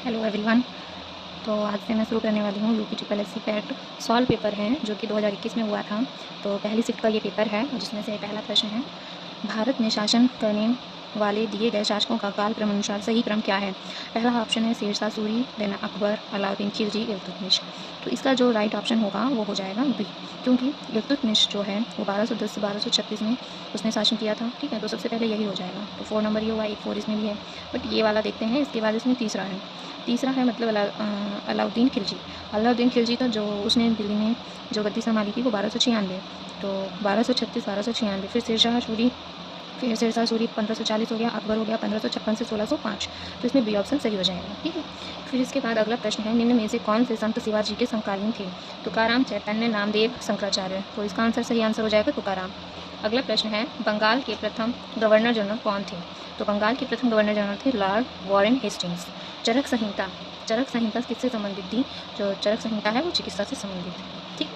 Hello everyone. तो आज से मैं शुरू करने वाली हूँ UP triple S C PET solve paper है जो कि 2021 में हुआ था। तो पहली शिफ्ट का ये पेपर है जिसमें से पहला प्रश्न है, भारत में शासन करने वाले दिए गए शासकों का काल क्रम अनुसार सही क्रम क्या है। पहला ऑप्शन है शेरशाह सूरी, देन अकबर, अलाउद्दीन खिलजी, इल्तुतमिश। तो इसका जो राइट ऑप्शन होगा वो हो जाएगा बी, क्योंकि इल्तुतमिश जो है वो 1210 से 1236 में उसने शासन किया था। ठीक है, तो सबसे पहले यही हो जाएगा। तो 4 नंबर ये हुआ, 1 4 इसमें भी है, बट ये वाला देखते हैं। इसके बाद इसमें तीसरा है मतलब अलाउद्दीन खिलजी। अलाउद्दीन खिलजी था जो उसने दिल्ली में जो गद्दी संभाली थी वो 1296, तो 1236 1296। फिर शेरशाह सूरी 1540 हो गया, अकबर हो गया 1556 से 1605। तो इसमें बी ऑप्शन सही हो जाएगा। ठीक है, फिर इसके बाद अगला प्रश्न है, निम्न में से कौन से संत शिवाजी के समकालीन थे। तुकाराम, चैतन्य, नामदेव, शंकराचार्य। तो इसका सही आंसर हो जाएगा तुकाराम। अगला प्रश्न है, बंगाल के प्रथम गवर्नर जनरल कौन थे। तो बंगाल के प्रथम गवर्नर जनरल थे लॉर्ड वॉरेन हेस्टिंग्स। चरक संहिता किससे संबंधित थी। जो चरक संहिता है वो चिकित्सा से संबंधित है। ठीक है,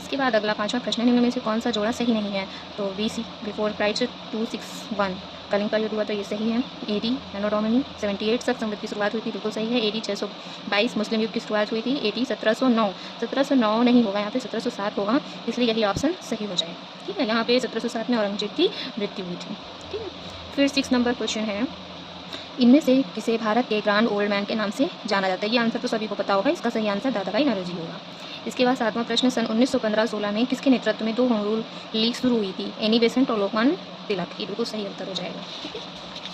इसके बाद अगला पांचवा प्रश्न है, निम्न में से कौन सा जोड़ा सही नहीं है। तो BC बिफोर क्राइस्ट 261 कलिंग का युद्ध हुआ, तो ये सही है। AD एनो डोमिनी 78 तक संगत की शुरुआत हुई थी, बिल्कुल सही है। AD 622 मुस्लिम युग की शुरुआत हुई थी। AD 1709 नहीं होगा, यहाँ पे 1707 होगा, इसलिए यही ऑप्शन सही हो जाएगा। ठीक है, यहाँ पे 1707 में औरंगजेब की मृत्यु हुई थी। ठीक है, फिर 6 नंबर क्वेश्चन है, इनमें से किसे भारत के ग्रांड ओल्ड मैन के नाम से जाना जाता है। ये आंसर तो सभी को पता होगा, इसका सही आंसर दादा भाई नौरोजी होगा। इसके बाद 7वां प्रश्न, सन 1915-16 में किसके नेतृत्व में 2 होम रूल लीग शुरू हुई थी। एनी बेसेंट और लोकमान्य तिलक। ये बिल्कुल सही उत्तर हो जाएगा। ठीक है,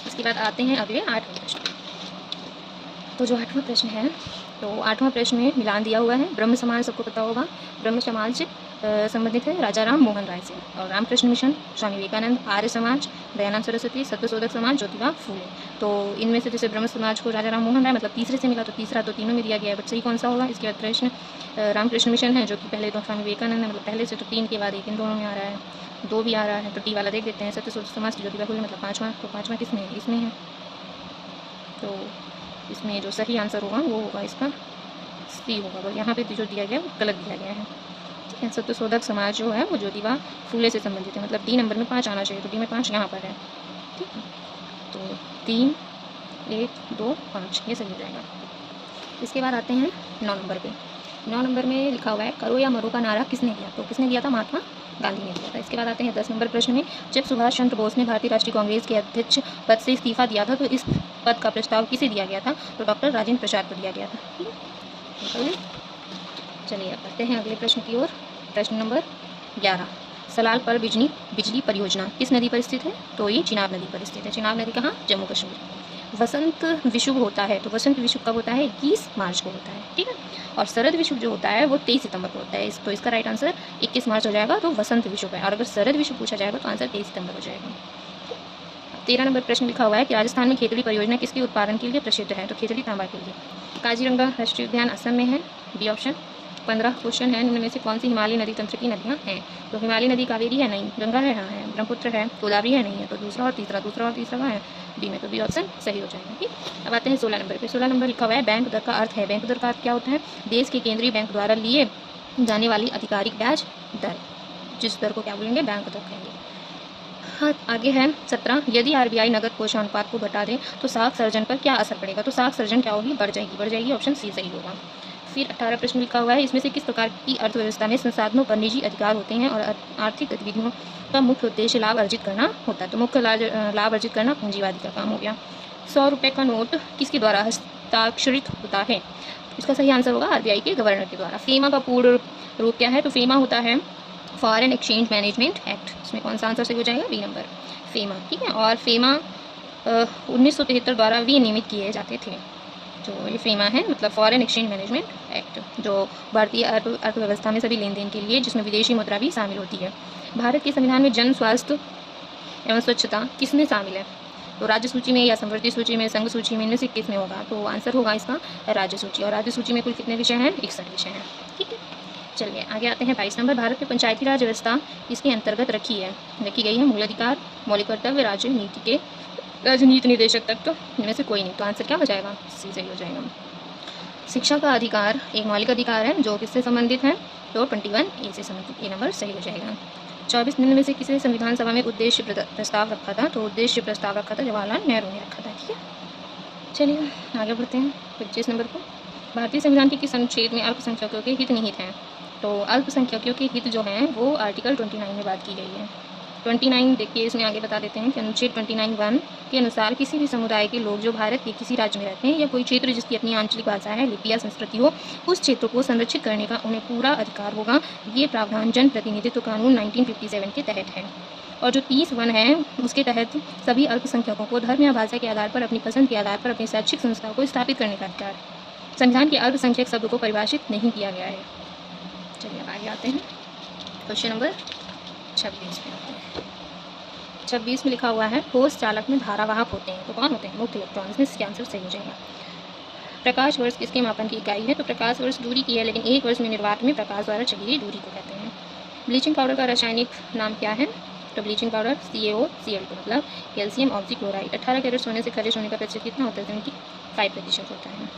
इसके बाद आते हैं अगले 8वें प्रश्न। तो जो 8वां प्रश्न है, तो 8वां प्रश्न में मिलान दिया हुआ है। ब्रह्म समाज सबको पता होगा, ब्रह्म समाज संबंधित है राजा राम मोहन राय से। और रामकृष्ण मिशन, स्वामी विवेकानंद, आर्य समाज, दयानंद सरस्वती, सत्यशोधक समाज, ज्योतिबा फूले। तो इनमें से जैसे ब्रह्म समाज को राजा राम मोहन राय मतलब तीसरे से मिला, तो तीसरा तो तीनों में दिया गया है, बट सही कौन सा होगा। इसके बाद प्रश्न, रामकृष्ण मिशन है जो कि पहले तो स्वामी विवेकानंद है, मतलब पहले से तो 3 के बाद 1 इन दोनों में आ रहा है, 2 भी आ रहा है, तो डी वाला देख देते हैं। सत्यशोधक समाज की ज्योतिबा फूले मतलब 5वां, तो 5वां किसमें है, इसमें है। तो इसमें जो सही आंसर होगा वो होगा इसका सी होगा, बस यहाँ पे जो दिया गया वो गलत दिया गया है। ठीक है, सत्यशोधक समाज जो है वो ज्योतिबा फूले से संबंधित है, मतलब डी नंबर में 5 आना चाहिए, तो डी में 5 यहाँ पर है। ठीक है, तो 3 1 2 5 ये सही हो जाएगा। इसके बाद आते हैं 9 नंबर पे। 9 नंबर में लिखा हुआ है, करो या मरो का नारा किसने दिया। तो किसने दिया था, महात्मा गांधी ने दिया था। इसके बाद आते हैं 10 नंबर प्रश्न में, जब सुभाष चंद्र बोस ने भारतीय राष्ट्रीय कांग्रेस के अध्यक्ष पद से इस्तीफा दिया था तो इस पद का प्रस्ताव किसे दिया गया था। तो डॉक्टर राजेंद्र प्रसाद को दिया गया था। ठीक है, चलिए अब बढ़ते हैं अगले प्रश्न की ओर। प्रश्न नंबर 11, सलाल पर बिजली परियोजना किस नदी पर स्थित है। तो ये चिनाब नदी पर स्थित है। चिनाब नदी कहाँ, जम्मू कश्मीर। वसंत विषुव होता है, तो वसंत विषुव कब होता है, 21 मार्च को होता है। ठीक है, और शरद विषुव जो होता है वो 23 सितंबर को होता है। तो इसका राइट आंसर 21 मार्च हो जाएगा, तो वसंत विषुव है। और अगर शरद विषुव पूछा जाएगा तो आंसर 23 सितंबर हो जाएगा। 13 नंबर प्रश्न लिखा हुआ है कि राजस्थान में खेतड़ी परियोजना किसके उत्पादन के लिए प्रसिद्ध है। तो खेतड़ी तांबा के लिए। काजीरंगा राष्ट्रीय उद्यान असम में है, बी ऑप्शन। 15 क्वेश्चन है, निम्न में से कौन सी हिमालय नदी तंत्र की नदियाँ हैं। तो हिमालय नदी कावेरी है, नहीं। गंगा है, हाँ है। ब्रह्मपुत्र है, गोदावरी है, नहीं है। तो दूसरा और तीसरा का है बी में, तो बी ऑप्शन सही हो जाएगा। ठीक, अब आते हैं 16 नंबर पे। 16 नंबर लिखा हुआ है, बैंक दर का अर्थ है। बैंक दर का अर्थ क्या होता है, देश के केंद्रीय बैंक द्वारा लिए जाने वाली आधिकारिक ब्याज दर, जिस दर को क्या बोलेंगे, बैंक दर कहेंगे। हाँ, आगे है 17, यदि RBI नगद कोष अनुपात को घटा दे तो साख सर्जन पर क्या असर पड़ेगा। तो साख सर्जन क्या होगी, बढ़ जाएगी। ऑप्शन सी सही होगा। फिर 18 प्रश्न लिखा हुआ है, इसमें से किस प्रकार की अर्थव्यवस्था में संसाधनों पर निजी अधिकार होते हैं और आर्थिक गतिविधियों का मुख्य उद्देश्य लाभ अर्जित करना होता है। तो मुख्य लाभ अर्जित करना पूंजीवादी का काम हो गया। 100 रुपये का नोट किसके द्वारा हस्ताक्षरित होता है। इसका सही आंसर होगा RBI के गवर्नर के द्वारा। फेमा का पूर्ण रूप क्या है। तो फेमा होता है फॉरेन एक्सचेंज मैनेजमेंट एक्ट। इसमें कौन सा आंसर सही हो जाएगा, बी नंबर, फेमा। ठीक है, और फेमा 1973 द्वारा विनियमित किए जाते थे। जो ये फेमा है मतलब फॉरेन एक्सचेंज मैनेजमेंट एक्ट, जो भारतीय अर्थव्यवस्था में सभी लेन देन के लिए, जिसमें विदेशी मुद्रा भी शामिल होती है। भारत के संविधान में जन स्वास्थ्य एवं स्वच्छता किसमें शामिल है। तो राज्य सूची में या संवर्ती सूची में, संघ सूची में, इनमें से किस में होगा। तो आंसर होगा इसका राज्य सूची। और राज्य सूची में कुल कितने विषय हैं, 61 विषय हैं। ठीक है, चलिए आगे आते हैं 22 नंबर। भारत में पंचायती राज व्यवस्था इसके अंतर्गत रखी गई है। मूल अधिकार, मौलिक कर्तव्य, राजनीति निदेशक तत्व, इनमें से कोई नहीं। तो आंसर क्या हो जाएगा, सी सही हो जाएगा। शिक्षा का अधिकार एक मौलिक अधिकार है जो किससे संबंधित है। तो 21A से संबंधित, ए नंबर सही हो जाएगा। 24 निम्न में से किसी संविधान सभा में उद्देश्य प्रस्ताव रखा था। तो उद्देश्य प्रस्ताव रखा था जवाहरलाल नेहरू ने रखा था। ठीक है, चलिए आगे बढ़ते हैं 25 नंबर को। भारतीय संविधान के किस अनुच्छेद में अल्पसंख्यकों के हित निहित हैं? तो अल्पसंख्यकों के हित जो हैं वो आर्टिकल 29 में बात की गई है। 29 देखिए, इसमें आगे बता देते हैं कि अनुच्छेद 29(1) के अनुसार किसी भी समुदाय के लोग जो भारत के किसी राज्य में रहते हैं या कोई क्षेत्र जिसकी अपनी आंचलिक भाषा है, लिपि या संस्कृति हो, उस क्षेत्र को संरक्षित करने का उन्हें पूरा अधिकार होगा। ये प्रावधान जन प्रतिनिधित्व कानून 1957 के तहत है। और जो 30(1) है उसके तहत सभी अल्पसंख्यकों को धर्म या भाषा के आधार पर अपनी पसंद के आधार पर अपनी शैक्षिक संस्था को स्थापित करने का अधिकार है। संविधान के अल्पसंख्यक शब्द को परिभाषित नहीं किया गया है। चलिए अब आगे आते हैं क्वेश्चन नंबर 26 में आते हैं। 26 में लिखा हुआ है ठोस चालक में धारावाहक होते हैं, तो कौन होते हैं? मुक्त इलेक्ट्रॉन। इसमें इसका आंसर सही हो जाएगा। प्रकाश वर्ष किसके मापन की इकाई है? तो प्रकाश वर्ष दूरी की है, लेकिन एक वर्ष में निर्वात में प्रकाश द्वारा चली गई दूरी को कहते हैं। ब्लीचिंग पाउडर का रासायनिक नाम क्या है? तो ब्लीचिंग पाउडर CaOCl2 मतलब कैल्शियम ऑक्सीक्लोराइड। 18 कैरेट सोने से खरे सोने का प्रतिशत कितना होता है? 75% होता है।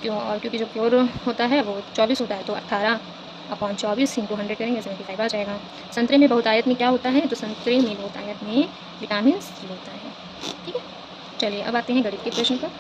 क्यों? और क्योंकि जो प्योर होता है वो 24 होता है, तो 18/24 × 100 करेंगे 75 आ जाएगा। संतरे में बहुतायत में क्या होता है? तो संतरे में बहुतायत में विटामिन C होता है। ठीक है, चलिए अब आते हैं गणित के प्रश्न पर।